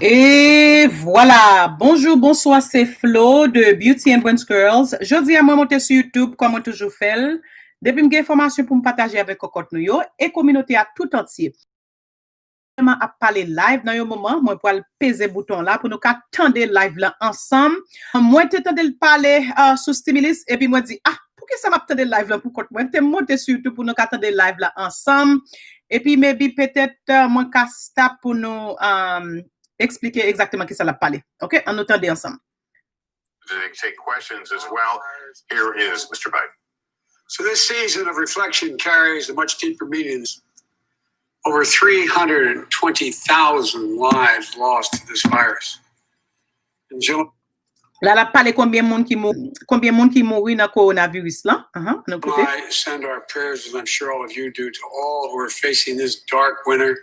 Et voilà, bonjour, bonsoir, c'est Flo de BeautyAndBrainsGirls. Je dis à moi monter sur YouTube comme on toujours fait. Depuis que j'ai information pour me partager avec konnen yo et communauté à tout entier. À parler live dans un moment, moi pour peser bouton là pour nous attendre live là ensemble. Moi t'entendre parler sous stimulus et puis moi dit pour que ça m'attendre live là pour moi t'es monter sur YouTube pour nous attendre live là ensemble et puis maybe peut-être moi stop pour nous expliquer exactement qui ça l'a parlé. OK, on entend ensemble. Take questions as well. Here is Mr. Biden. So this season of reflection carries a much deeper meaning. Over 320,000 lives lost to this virus. In July, là, la parlé combien de monde qui mourit dans le coronavirus là? I send our prayers, as I'm sure all of you do, to all who are facing this dark winter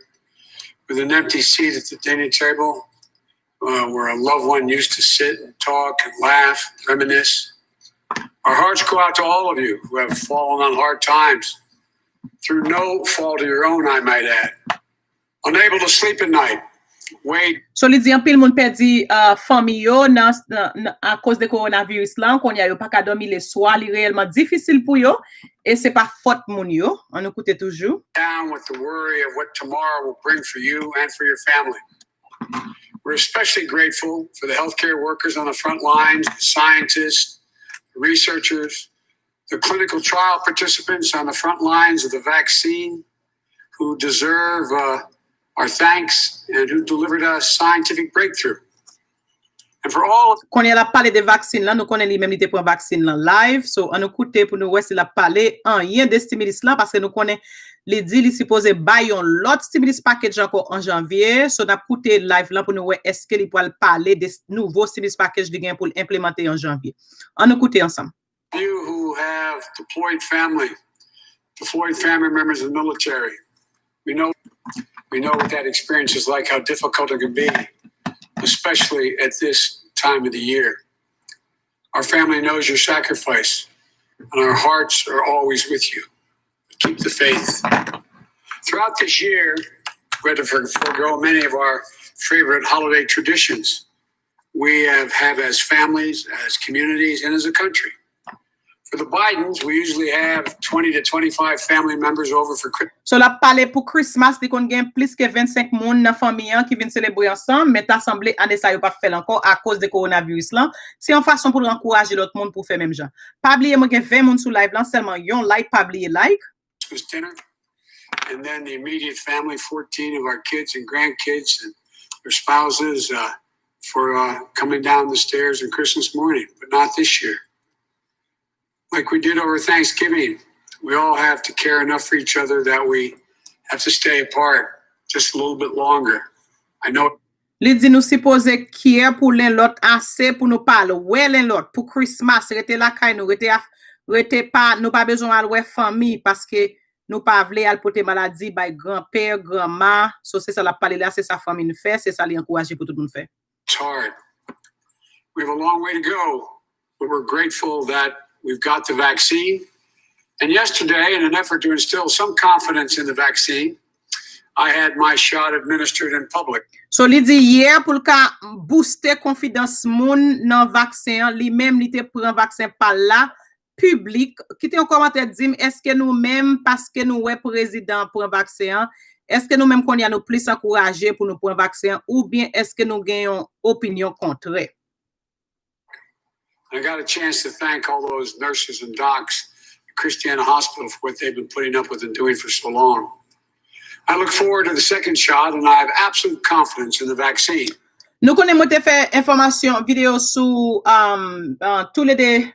with an empty seat at the dining table, where a loved one used to sit and talk and laugh, reminisce. Our hearts go out to all of you who have fallen on hard times, through no fault of your own, I might add. Unable to sleep at night. Wait. So, li di an pil moun perdi famille yo à cause de coronavirus là, qu'on y a yo pas ka dormi le soir, li réellement difficile pour yo et c'est pas faute moun yo. On écoute toujours. Down with the worry of what tomorrow will bring for you and for your family. We're especially grateful for the healthcare workers on the front lines, the scientists, the researchers, the clinical trial participants on the front lines of the vaccine who deserve our thanks and who delivered us scientific breakthrough. And for all... Quand il a parlé de vaccine là, nous connaissons lui-même il prend vaccine là live, so on écoute pour nous voir s'il a parlé en rien de stimulus là parce que nous connaissons les dit il supposé bailler l'autre stimulus package encore en janvier, so on a écouté live là pour nous voir est-ce qu'il pourra parler de nouveau stimulus package de gain pour implémenter en janvier. On écoute ensemble. You who have deployed family members in the military, we know what that experience is like, how difficult it can be, especially at this time of the year. Our family knows your sacrifice, and our hearts are always with you. Keep the faith. Throughout this year, we had to forego many of our favorite holiday traditions we have had as families, as communities, and as a country. For the Bidens, we usually have 20 to 25 family members over for Christmas. So la parler pour Christmas, di kon gen plus que 25 moun dans famille qui viennent célébrer ensemble, mais assemblée année ça yo pas fait encore à cause de coronavirus là. C'est une façon pour encourager l'autre monde pour faire même genre. Pas oublier moi gen 20 moun sur live là seulement yon like, pas oublier like. Dinner. And then the immediate family, 14 of our kids and grandkids and their spouses for coming down the stairs on Christmas morning, but not this year. Like we did over Thanksgiving, we all have to care enough for each other that we have to stay apart just a little bit longer. I know. Li di nous supposé care pour l'un l'autre assez pour nous parler ouais l'un l'autre pour Christmas rete la kay nous rete pas nous pas besoin aller famille parce que nous pas vle al porter maladie by grand-père, grand-mère, so c'est ça la parler là, c'est ça famille nous fait, c'est ça li encourager pour tout le monde faire. It's hard. We have a long way to go, but we're grateful that we've got the vaccine. And yesterday, in an effort to instill some confidence in the vaccine, I had my shot administered in public. So li di hier pour ka booster confiance moun nan vaccin, li même li te prend vaccin par là public. Qui te un commentaire dit est-ce que nous même parce que nous ouais président prend vaccin, est-ce que nous même qu'on y a nous plus encourager pour nous prendre vaccin ou bien est-ce que nous gagnons opinion contraire? I got a chance to thank all those nurses and docs at Christiana Hospital for what they've been putting up with and doing for so long. I look forward to the second shot and I have absolute confidence in the vaccine. Nous connaissons fait information vidéo sur tous les deux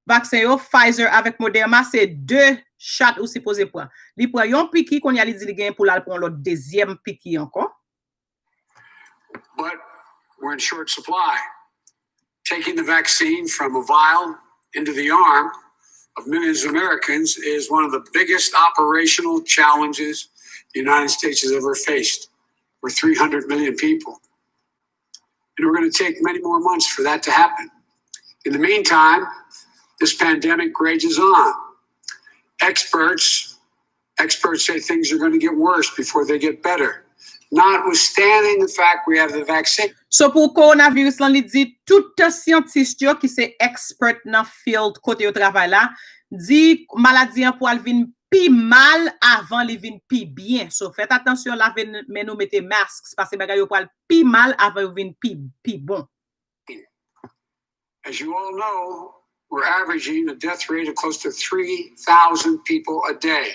vaccins Pfizer avec Moderna, c'est 2 shots ou supposé prendre. Li prend yon piqui qu'on y a li di gain pour la prendre l'autre deuxième piqui encore. But we're in short supply. Taking the vaccine from a vial into the arm of millions of Americans is one of the biggest operational challenges the United States has ever faced. We're 300 million people. And we're going to take many more months for that to happen. In the meantime, this pandemic rages on. Experts say things are going to get worse before they get better. notwithstanding the fact we have the vaccine. So pour coronavirus lan li dit tout scientiste yo qui c'est expert dans field côté au travail là dit maladie pour al vin pi mal avant li vin pi bien. So faites attention la mais nous mettez masques parce que bagay yo pour al pi mal avant vin pi bon. As you all know, we're averaging a death rate of close to 3,000 people a day.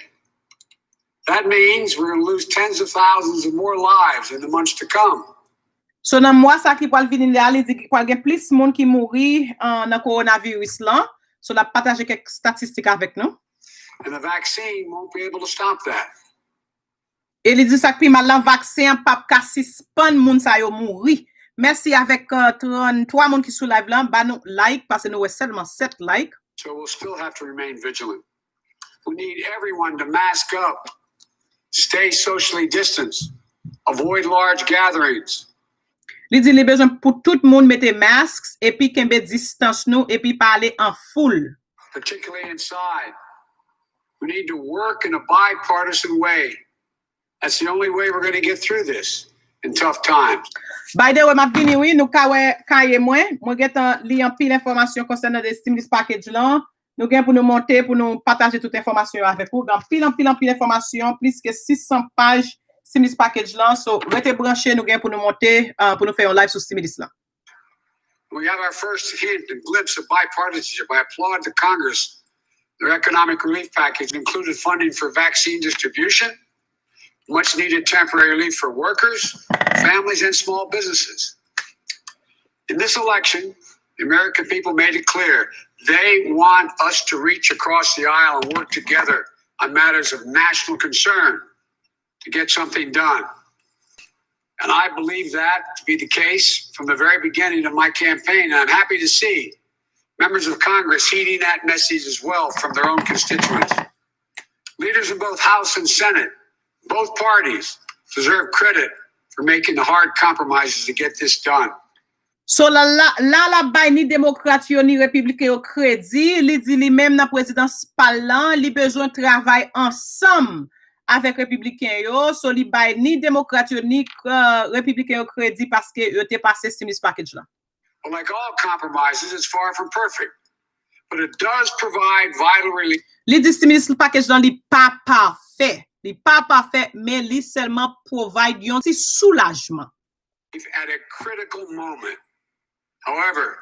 That means we're going to lose tens of thousands of more lives in the months to come. So nan mois sa ki pral vini la, li di ki pral gen plus moun ki mouri nan coronavirus lan. So la partager quelques statistiques avec nous. And the vaccine won't be able to stop that. Et li di sa ki mal lan vaccin pap ka suspend moun sa yo mouri. Merci avec 33 moun ki sou live lan, ba nou like parce que nous seulement 7 like. So we'll still have to remain vigilant. We need everyone to mask up, stay socially distanced, avoid large gatherings. Li di li besoin pour tout moun mette masks et puis kembe distance nou et puis parler en foule. Particularly inside. We need to work in a bipartisan way. That's the only way we're going to get through this in tough times. By the way, m'a vini oui, nou kaye mwen getan li an pile information concernant des stimulus package lan. Nou gen pour nous monter, pour nous partager toute information avec vous. Gan pile information, plus que 600 pages stimulus package lan. So, rete branché nou gen pour nous monter, pour nous faire un live sur stimulus lan. We have our first hint and glimpse of bipartisanship. I applaud the Congress. Their economic relief package included funding for vaccine distribution, much needed temporary relief for workers, families, and small businesses. In this election, the American people made it clear they want us to reach across the aisle and work together on matters of national concern to get something done. And I believe that to be the case from the very beginning of my campaign. And I'm happy to see members of Congress heeding that message as well from their own constituents. Leaders in both House and Senate, both parties, deserve credit for making the hard compromises to get this done. So la bay ni démocrate yo ni républicain yo crédit, li di li même nan présidence parlant, li besoin travail ensemble avec républicain yo, so li bay ni démocrate yo ni républicain yo crédit parce que yo te passé stimulus package là. Well, like all compromises, it's far from perfect, but it does provide vital relief. Li di stimulus package là li pas parfait. Li pas parfait, mais li seulement provide yon ti soulagement. At a critical moment. However,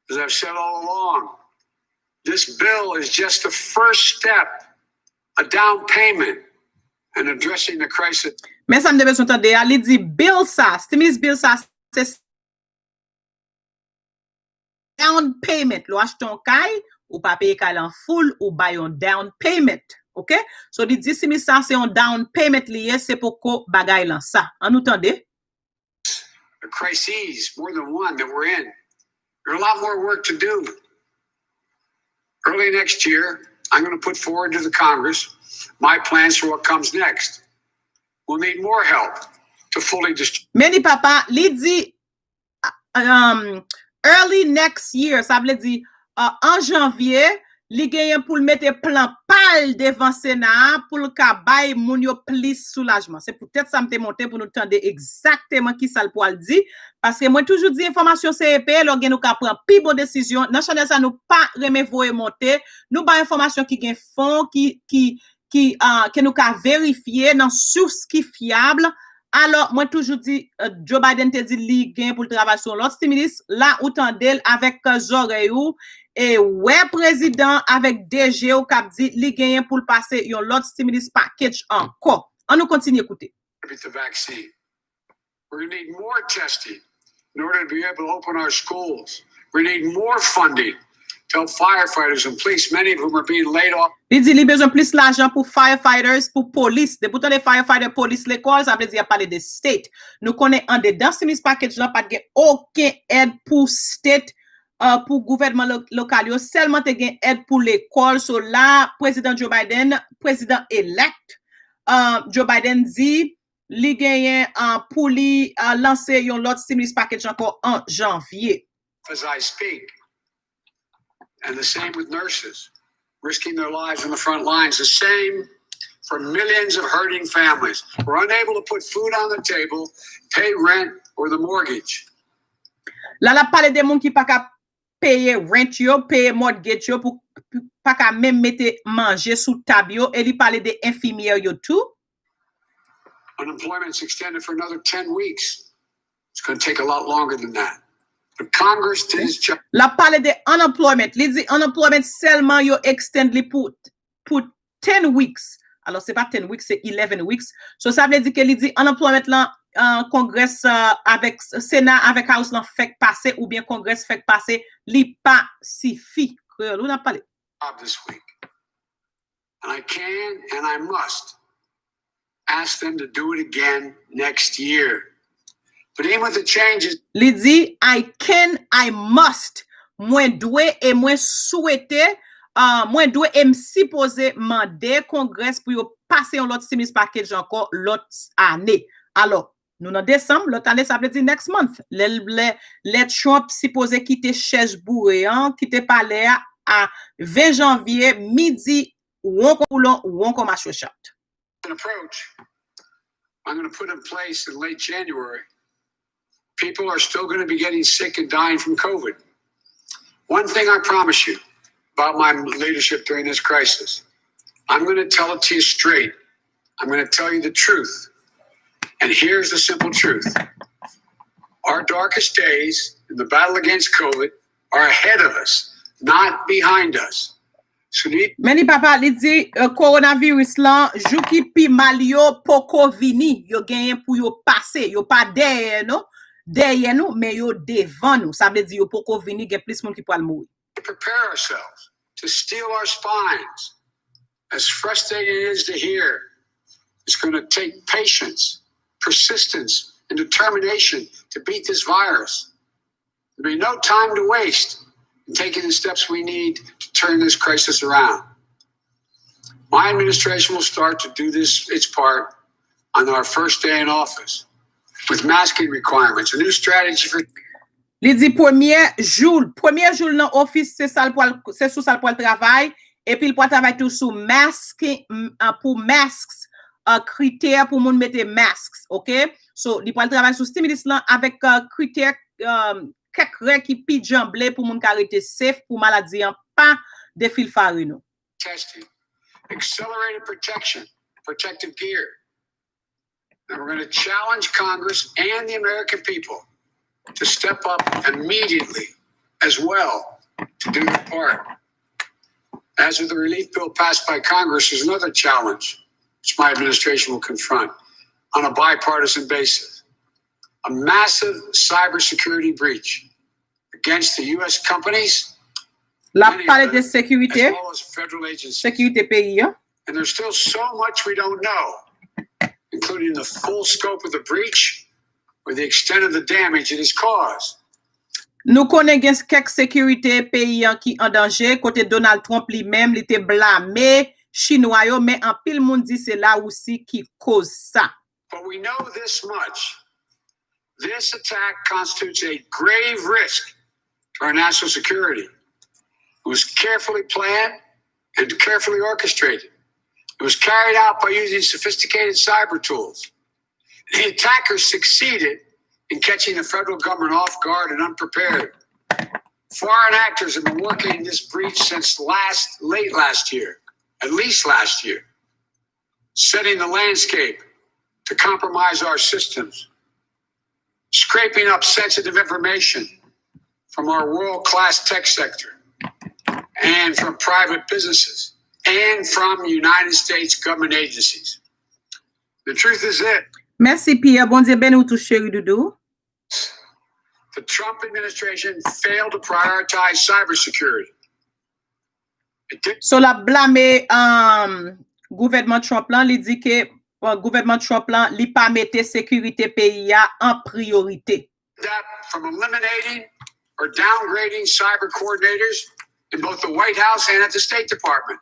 as I've said all along, this bill is just the first step, a down payment, in addressing the crisis. Mais ça me devait s'entendre, li di bill sa, stimulus bill sa, c'est down payment. Lo acheton kay, ou pa paye kay en full, ou bay yon down payment. OK? So, di di stimulus sa, c'est un down payment liye, c'est pour ko bagay lan sa. An nou tande? A crises, more than one that we're in. There's a lot more work to do. Early next year, I'm going to put forward to the Congress my plans for what comes next. We'll need more help to fully distribute. Many papa, li di early next year, ça veut dire en janvier, li genyen pour mettre plan pal devant Sénat pour le ka bay moun yo PLIS soulagement. C'est peut-être ça m'te monté pour nous tendre exactement qui ça le poil dit parce que moi toujours dit information CEP, lo gen nou ka prend pi bon décision. Dans chanel ça nous pas remet voyer monter, nous ba information qui gen fond qui nous ka vérifier dans source qui fiable. Alors, moi toujours dit, Joe Biden te dit li gen pour le travail sur l'autre stimulus, là ou tendel avec oreilles ou et ouais président avec DG ou kap dit li gen pour le passer yon l'autre stimulus package encore. On nous continue écouter. The vaccine. We're going to need more testing in order to be able to open our schools. We need more funding to help firefighters and police, many of whom are being laid off. Il dit, il besoin plus l'argent pour firefighters, pour police. De pourtant les firefighters, police, l'école, ça veut dire parler de state. Nous connaissons en dedans stimulus package là, pas de aucun aide pour state, pour gouvernement local. Seulement te gen aide pour l'école. So là, président Joe Biden, président elect, Joe Biden dit, li genyen pour li lancer yon lot stimulus package encore en janvier. As I speak. And the same with nurses, risking their lives on the front lines. The for millions of hurting families. We're unable to put food on the table, pay rent or the mortgage. Là, la parle de moun qui pas ka payer rent yo, payer mortgage yo, pour pas ka même mettre manger sous table yo, et li parle de infirmière yo tout. Unemployment's extended for another 10 weeks. It's going to take a lot longer than that. But Congress did its job. La parle de unemployment. Li dit unemployment seulement yo extend li pour 10 weeks. Alors c'est pas 10 weeks, c'est 11 weeks. So ça veut dire que li dit unemployment là Congrès avec Sénat avec House là fait passer ou bien Congrès fait passer li pas suffi. Nous n'a parlé. This week. And I can and I must ask them to do it again next year. But even with the changes, li dit I can, I must. Mwen dwe et mwen souhaite, mwen dwe et m'supposé mande Congrès pour yo passer un lot stimulus package encore l'autre année. Alors, nous en décembre, l'autre année ça veut dire next month. Les Trump supposé quitter chaise bourré, quitter palais à 20 janvier midi ou on comme à shot. An approach I'm going to put in place in late January. People are still going to be getting sick and dying from COVID. One thing I promise you about my leadership during this crisis, I'm going to tell it to you straight. I'm going to tell you the truth. And here's the simple truth. Our darkest days in the battle against COVID are ahead of us, not behind us. So Meni papa li di coronavirus lan jou ki pi mal yo poko vini yo genyen pou yo pase yo pa derrière nous mais yo devant nous ça veut dire yo poko vini gen plus moun ki pou al mouri. Prepare ourselves to steel our spines. As frustrating it is to hear, it's going to take patience, persistence, and determination to beat this virus. There'll be no time to waste in taking the steps we need to turn this crisis around. My administration will start to do its part on our first day in office with masking requirements, a new strategy for. Li di premier jour nan office c'est sous ça pour le travail et puis il pour travailler tout sous masque pour masks critères pour moun mette masks, OK? So li pour travailler sous stimulus là avec critères quelques qui pi jamblé pour moun ka rete safe pour maladie pas de fil farino. Testing, accelerated protection, protective gear. And we're going to challenge Congress and the American people to step up immediately as well to do their part. As with the relief bill passed by Congress, there's another challenge which my administration will confront on a bipartisan basis. A massive cybersecurity breach against the U.S. companies, La parle de sécurité, as well as federal agencies. sécurité pays. And there's still so much we don't know, including the full scope of the breach or the extent of the damage it has caused. Nous connaissons quelques sécurité pays qui en danger côté Donald Trump lui-même il était blâmé chinois yo mais en pile monde dit c'est là aussi qui cause ça. But we know this much. This attack constitutes a grave risk to our national security. It was carefully planned and carefully orchestrated. It was carried out by using sophisticated cyber tools. The attackers succeeded in catching the federal government off guard and unprepared. Foreign actors have been working this breach since late last year, at least last year, setting the landscape to compromise our systems, scraping up sensitive information from our world-class tech sector and from private businesses and from United States government agencies. The truth is it. Merci Pierre, bon Dieu ben ou tout chéri doudou. The Trump administration failed to prioritize cybersecurity. So la blâme gouvernement Trump lan li dit que gouvernement Trump lan li pa mette sécurité pays en priorité. That from eliminating or downgrading cyber coordinators in both the White House and at the State Department,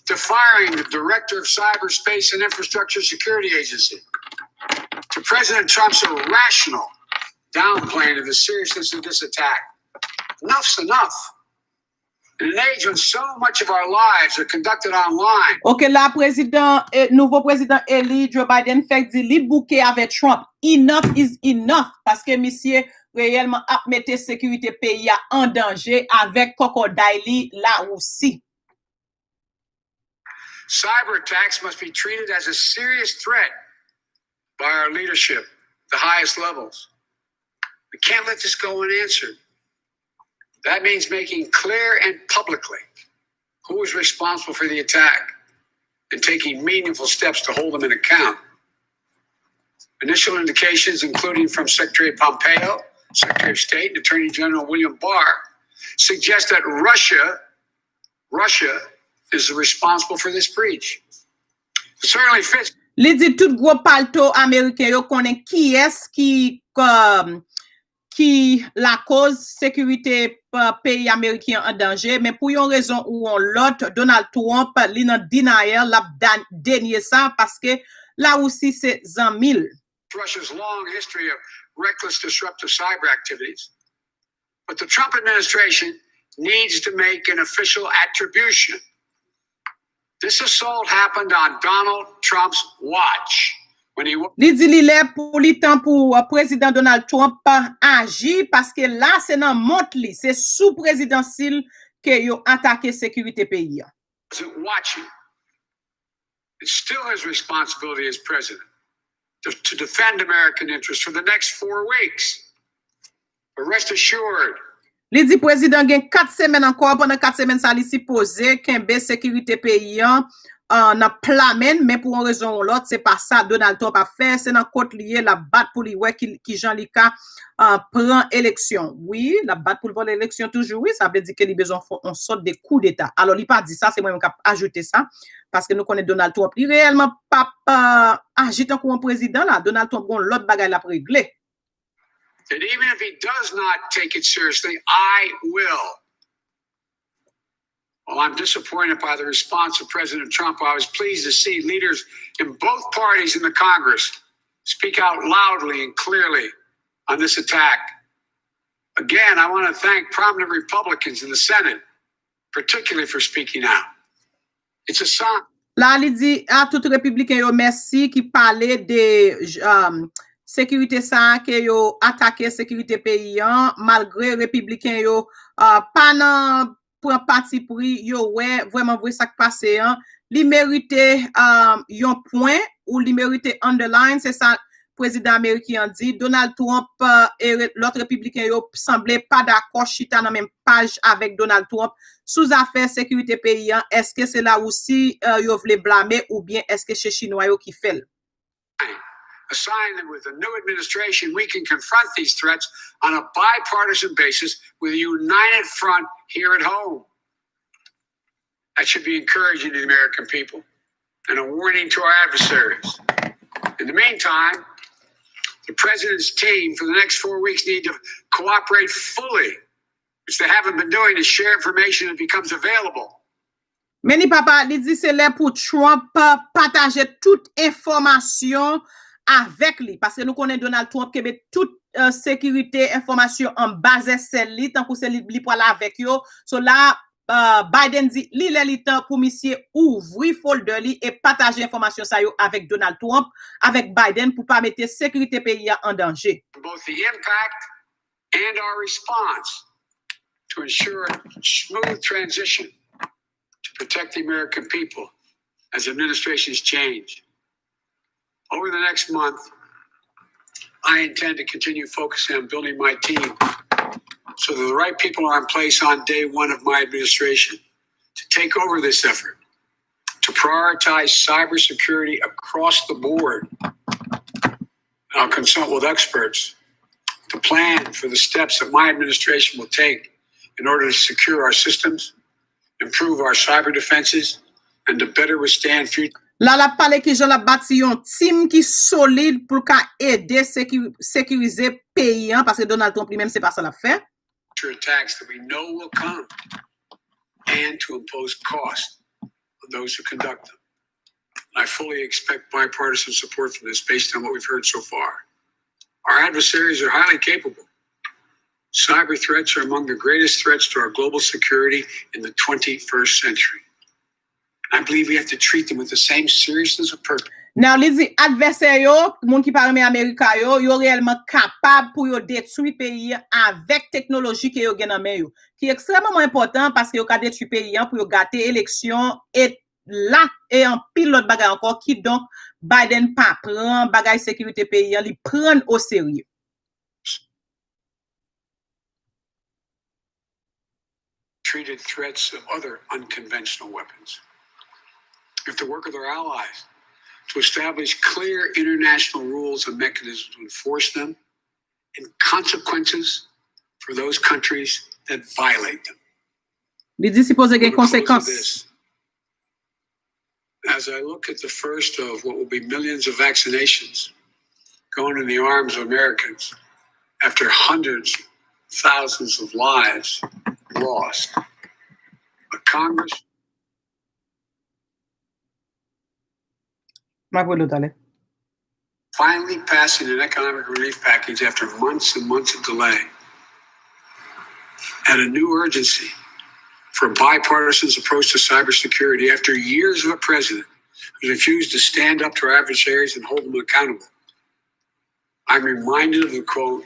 to firing the director of Cyberspace and Infrastructure Security Agency, to President Trump's irrational downplaying of the seriousness of this attack. Enough's enough. In an age when so much of our lives are conducted online. Ok, la président, nouveau président élu, Joe Biden, fait dit, li bouquet avec Trump. Enough is enough. Parce que monsieur, réellement, a mette sécurité pays en danger avec crocodile là aussi. Cyber attacks must be treated as a serious threat by our leadership, the highest levels. We can't let this go unanswered. That means making clear and publicly who is responsible for the attack and taking meaningful steps to hold them in account. Initial indications, including from Secretary Pompeo, Secretary of State, and Attorney General William Barr, suggest that Russia is responsible for this breach. It certainly fits. Li dit tout gros palto américain yo konnen qui est qui la cause sécurité pays américain en danger, mais pour une raison ou l'autre, Donald Trump li nan denial la dénier ça parce que là aussi c'est 100 000. Russia's long history of reckless disruptive cyber activities. But the Trump administration needs to make an official attribution. This assault happened on Donald Trump's watch. Li di li lè pour li temps pour président Donald Trump agir parce que là c'est dans montre li, c'est sous présidentiel que yo attaqué sécurité pays. Watching. It's still his responsibility as president to defend American interests for the next 4 weeks. But rest assured. Li di président gen 4 semaines encore, pendant 4 semaines ça li supposé kembe sécurité pays nan plamen, mais pour une raison ou l'autre, c'est pas ça Donald Trump a fait, c'est dans côte lié la batte pour li ouais qui Jean Lika prend élection. Oui, la batte pour voler l'élection toujours, oui, ça veut dire que li besoin on sorte des coups d'état. Alors il pas dit ça, c'est moi qui ajouter ça parce que nous connaissons Donald Trump, il réellement pas agite comme un président là, Donald Trump gon l'autre bagaille la pour régler. And even if he does not take it seriously, I will. While I'm disappointed by the response of President Trump, I was pleased to see leaders in both parties in the Congress speak out loudly and clearly on this attack. Again, I want to thank prominent Republicans in the Senate, particularly for speaking out. It's a sign. Là, il dit à tout républicain yo merci qui parlait de sécurité ça que yo attaqué sécurité paysan malgré républicain yo pas nan prend parti pris yo ouais vraiment vrai ça qui passé hein li mérité yon point ou li mérité underline c'est ça président américain dit Donald Trump et l'autre républicain yo semblait pas d'accord chita dans même page avec Donald Trump sous affaire sécurité paysan est-ce que c'est là aussi yo vle blâmer ou bien est-ce que c'est chinois yo qui fait a sign that with the new administration, we can confront these threats on a bipartisan basis with a united front here at home. That should be encouraging to the American people and a warning to our adversaries. In the meantime, the president's team for the next 4 weeks need to cooperate fully, which they haven't been doing, to share information that becomes available. Meni papa, li dit c'est là pour Trump partager toute information avec lui parce que nous connaissons Donald Trump qui met toute sécurité information en base celle li tant que c'est li pour là avec yo so là Biden dit li temps pour monsieur ouvrir folder li et partager information ça yo avec Donald Trump avec Biden pour pas mettre sécurité pays en danger. Both the impact and our response to ensure a smooth transition to protect the American people as administrations change. Over the next month, I intend to continue focusing on building my team so that the right people are in place on day one of my administration to take over this effort, to prioritize cybersecurity across the board. I'll consult with experts to plan for the steps that my administration will take in order to secure our systems, improve our cyber defenses, and to better withstand future. Là, la parle que j'en la bâti yon team qui solide pour ka aider sécuriser pays parce que Donald Trump lui-même c'est pas ça l'a fait. Attacks that we know will come and to impose cost on those who conduct them. I fully expect bipartisan support for this based on what we've heard so far. Our adversaries are highly capable, Cyber threats are among the greatest threats to our global security in the 21st century. I believe we have to treat them with the same seriousness of purpose. Now, li di adversaire yo, moun ki parle Amerika yo réellement capable pour yo détruire pays avec technologie que yo gen nan men yo, qui est extrêmement important parce que yo ka détruire pays pour yo gâter élection et là et en pile l'autre bagay encore qui donc Biden pas prend bagay sécurité pays li prend au sérieux. Treated threats of other unconventional weapons. We have to work with our allies to establish clear international rules and mechanisms to enforce them and consequences for those countries that violate them. Li di suppose gen conséquences. As I look at the first of what will be millions of vaccinations going in the arms of Americans after hundreds, thousands of lives lost, a Congress finally passing an economic relief package after months and months of delay, and a new urgency for a bipartisan approach to cybersecurity after years of a president who refused to stand up to our adversaries and hold them accountable. I'm reminded of the quote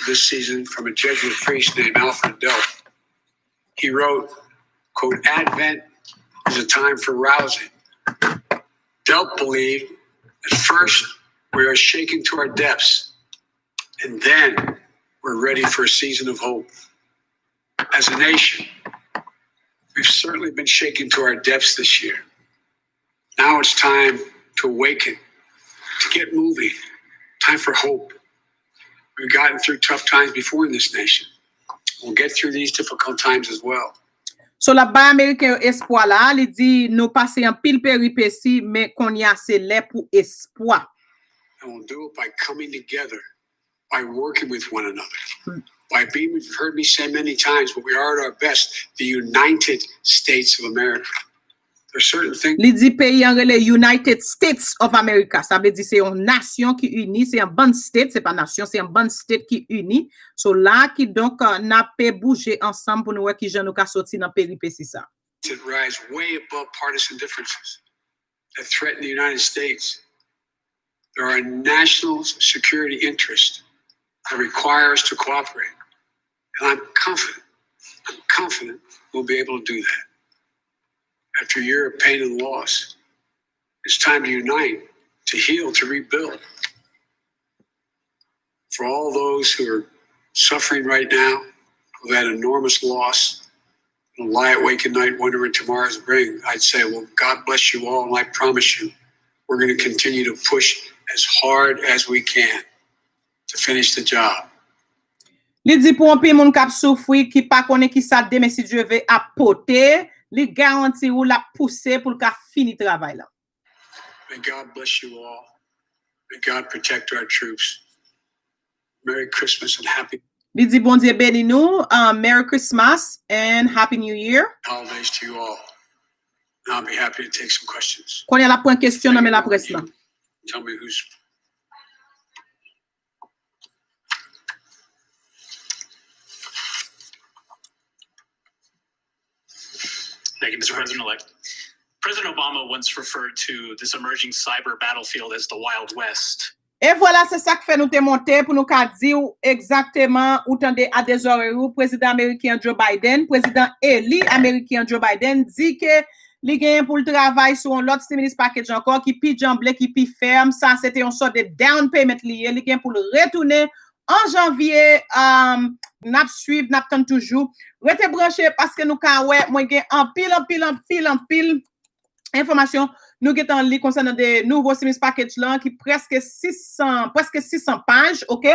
this season from a Jesuit priest named Alfred Delp. He wrote, quote, "Advent is a time for rousing." Delp believed at first we are shaken to our depths, and then we're ready for a season of hope. As a nation, we've certainly been shaken to our depths this year. Now it's time to awaken, to get moving, time for hope. We've gotten through tough times before in this nation. We'll get through these difficult times as well. So la bay américain espoir là, li di nous passer en pile péripétie mais qu'on y a c'est là pour espoir. And we'll do it by coming together, by working with one another, by being, you've heard me say many times, but we are at our best, the United States of America. There's certain things. Li di pays en relè United States of America. Ça veut dire c'est une nation qui unie, c'est un bon state, c'est pas nation, c'est un bon state qui unie. So là qui donc n'a pas bouger ensemble pour nous voir qui j'en nous ka sorti dans péripétie ça. That rise way above partisan differences that threaten the United States. There are national security interests that require us to cooperate. And I'm confident we'll be able to do that. After a year of pain and loss, it's time to unite, to heal, to rebuild. For all those who are suffering right now, who've had enormous loss, who lie awake at night wondering what tomorrow's bring, I'd say, well, God bless you all, and I promise you, we're going to continue to push as hard as we can to finish the job. Li di pour un pays moun k'ap souffri qui pas connaît qui ça demain si Dieu veut apporter, li garanti ou la pousser pour ka fini travail là. May God bless you all. May God protect our troops. Merry Christmas and happy Li di bon Dieu béni nous, Merry Christmas and Happy New Year. holidays to you all. And I'll be happy to take some questions. Qu'on y a la point question dans la presse là. Tell me who's. Thank you, Mr. President-elect. President Obama once referred to this emerging cyber battlefield as the Wild West. Et voilà, c'est ça que fait nous te monter pour nous dire exactement où tendez à des horaires où président américain Joe Biden, président élu américain Joe Biden dit que li gagne pour le travail sur un autre stimulus package encore qui pi jamblé qui pi ferme, ça c'était une sorte de down payment lié, li gagne pour le retourner en janvier, n'a suivre, n'a tant toujours. Rete branché parce que nous ka ouais, moi gagne en pile information nous qui en li concernant des nouveaux stimulus package là qui presque 600 pages, OK?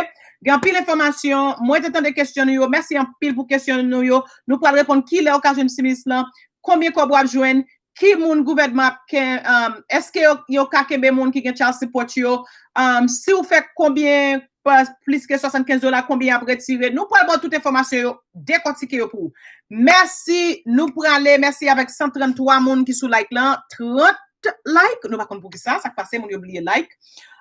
Gan pile information, moi t'entend des questions yo, merci en pile pour question yo. Nous pour répondre qui est occasion stimulus là, combien qu'on doit joindre, qui moun gouvernement est-ce que yo ka kembe moun qui gen child support yo, si vous fait combien plus que $75 combien a retiré, nous prenons toute information yo décortiquer yo pour. Merci, nous pour aller, merci avec 133 moun qui sous like là, 30 like, nous pas compte pour qui ça passe moun oublier like.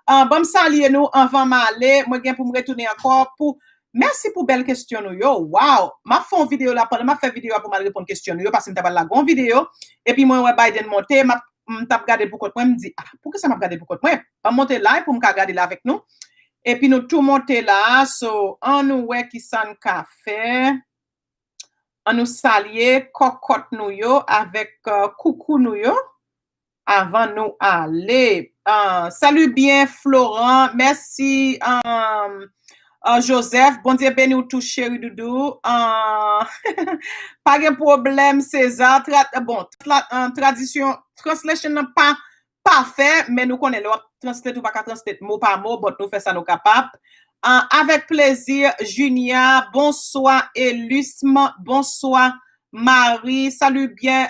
Bon saluer nous avant m'aller, moi gen pour me retourner encore pour Merci pour belle question nou yo. Wow, m'a fait une vidéo là pendant m'a fait vidéo pour m'a répondre question nou yo parce que m't'a pas la gon vidéo et puis moi Biden monter m't'a regarder pour compte moi me dit pourquoi ça m'a regarder pour compte moi pas monter là pour me regarder là avec nous et puis nous tout monter là so on nous ouais qui ça ka fait on nous saluer cocotte nou yo avec coucou nou yo avant nous aller. Salut bien Florent, merci Joseph, bon Dieu béni ou tout chéri doudou. Pas de problème César, tradition translation n'est pas parfait, mais nous connaissons l'autre translate ou pas translate mot par mot, but nous fait ça nous capable. Avec plaisir Junia, bonsoir Elusme, bonsoir Marie, salut bien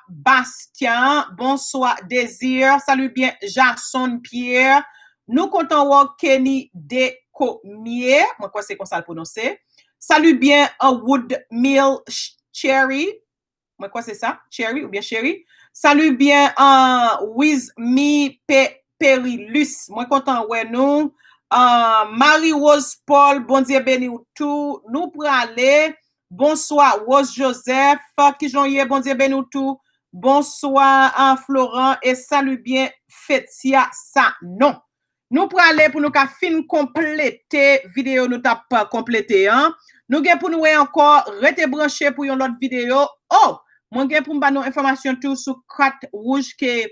Bastien, bonsoir Désir, salut bien Jason Pierre. Nous comptons Kenny de Comier, moi quoi c'est comme ça le prononcer. Salut bien Wood Mill Cherry, moi quoi c'est ça? Cherry ou bien Cherry. Salut bien With Me Perilus, moi content ouais nous. Marie-Rose Paul, bon Dieu béni ou tout. Nous pour aller. Bonsoir Rose Joseph, qui j'en y est, bon Dieu béni ou tout. Bonsoir Florent et salut bien Fetia ça non. Nous pour aller pour nous ka fin compléter vidéo nous t'a pas complété hein. Nous gen pour nous encore rete branché pour une autre vidéo. Oh, moi gen pour m'ba nous information tout sur carte rouge que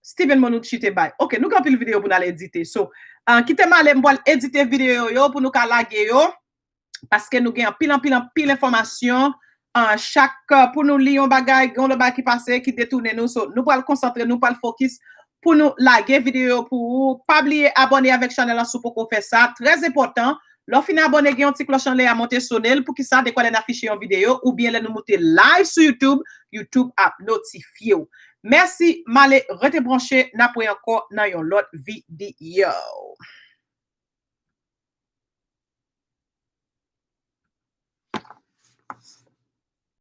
Steven Monucci te bay. OK, nous gen pile vidéo pour nous aller éditer. So, qui te mal m'boal éditer vidéo yo pour nous ka laguer yo parce que nous gen pile information chaque pour nous lire un bagay, gon le bagay qui passe qui détourne nous. So, nous pour concentrer, nous pour focus pour nous laguer vidéo pour pas oublier abonner avec chanèl en sous pour qu'on fait ça, très important. Lorsque vous abonnez, vous avez un petit cloche à monter sonel pour que ça dès qu'on affiche une vidéo ou bien nous monter live sur YouTube, YouTube a notifié. Merci, m'allez rete branché, n'a pas encore dans une autre vidéo.